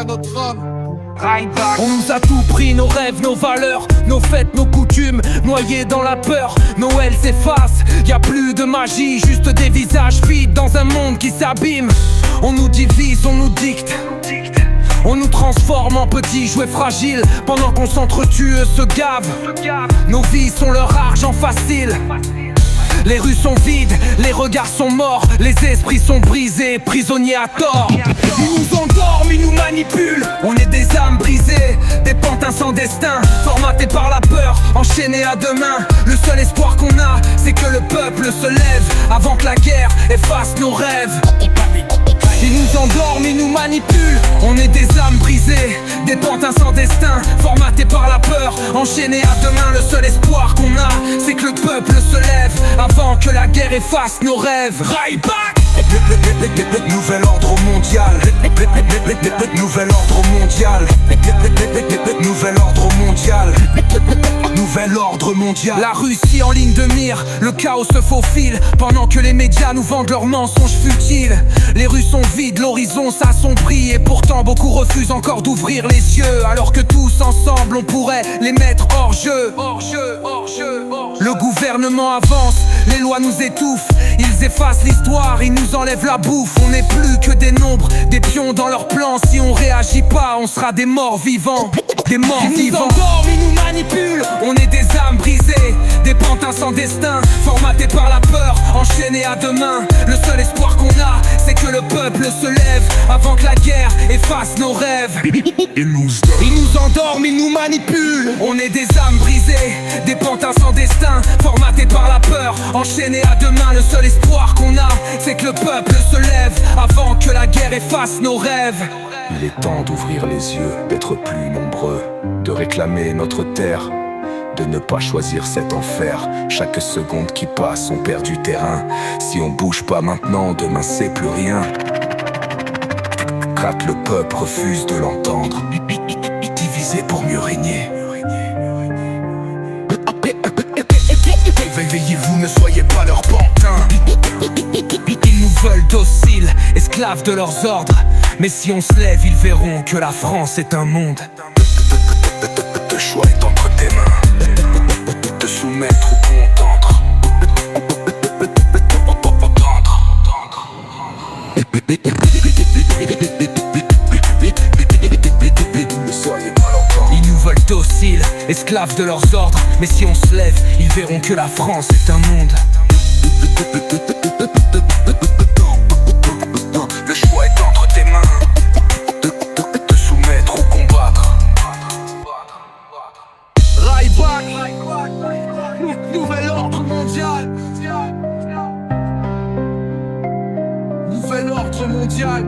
jusqu'à notre âme. On nous a tout pris, nos rêves, nos valeurs, nos fêtes, nos coutumes, noyés dans la peur. Noël s'efface, y a plus de magie, juste des visages vides dans un monde qui s'abîme. On nous divise, on nous dicte, on nous transforme en petits jouets fragiles, pendant qu'on s'entretue, eux se gavent. Nos vies sont leur argent facile. Les rues sont vides, les regards sont morts, les esprits sont brisés, prisonniers à tort. Ils nous endorment, ils nous manipulent. On est des âmes brisées, des pantins sans destin, formatés par la peur, enchaînés à demain. Le seul espoir qu'on a, c'est que le peuple se lève avant que la guerre efface nos rêves. Ils nous endorment, ils nous manipulent. On est des âmes brisées, des pantins sans destin, formatés par la peur, enchaînés à demain. Le seul espoir qu'on a, c'est que le peuple se lève avant que la guerre efface nos rêves. Right back! Nouvel ordre mondial. Nouvel ordre mondial. Nouvel ordre mondial. Nouvel ordre mondial. La Russie en ligne de mire, le chaos se faufile, pendant que les médias nous vendent leurs mensonges futiles. Les rues sont vides, l'horizon s'assombrit, et pourtant beaucoup refusent encore d'ouvrir les yeux, alors que tous ensemble on pourrait les mettre hors jeu. Le gouvernement avance, les lois nous étouffent, ils effacent l'histoire, ils nous enlèvent la bouffe. On n'est plus que des nombres, des pions dans leur plan. Si on réagit pas, on sera des morts vivants. Des morts vivants. Ils nous endorment, ils nous manipulent. On est des âmes brisées, des pantins sans destin, formatés par la peur, enchaînés à demain. Le seul espoir qu'on a, c'est que le peuple se lève avant que la guerre efface nos rêves. Ils nous endorment, ils nous manipulent. On est des âmes brisées, des pantins sans destin, formatés par la peur, enchaînés à demain. Le seul espoir qu'on a, c'est que le peuple se lève avant que la guerre efface nos rêves. Il est temps d'ouvrir les yeux, d'être plus nombreux, de réclamer notre terre, de ne pas choisir cet enfer. Chaque seconde qui passe, on perd du terrain. Si on bouge pas maintenant, demain c'est plus rien. Craque, le peuple refuse de l'entendre. Divisé pour mieux régner. Éveillez-vous, ne soyez pas leur pantin. Ils nous veulent dociles, esclaves de leurs ordres. Mais si on se lève, ils verront que la France est un monde. Le choix est entre tes mains. Te soumettre ou contendre. Ne soyez pas l'entendre. Ils nous veulent dociles, esclaves de leurs ordres. Mais si on se lève, ils verront que la France est un monde. Le choix est entre tes mains. Te soumettre ou combattre. Right back. Nouvel ordre mondial. Nouvel ordre mondial.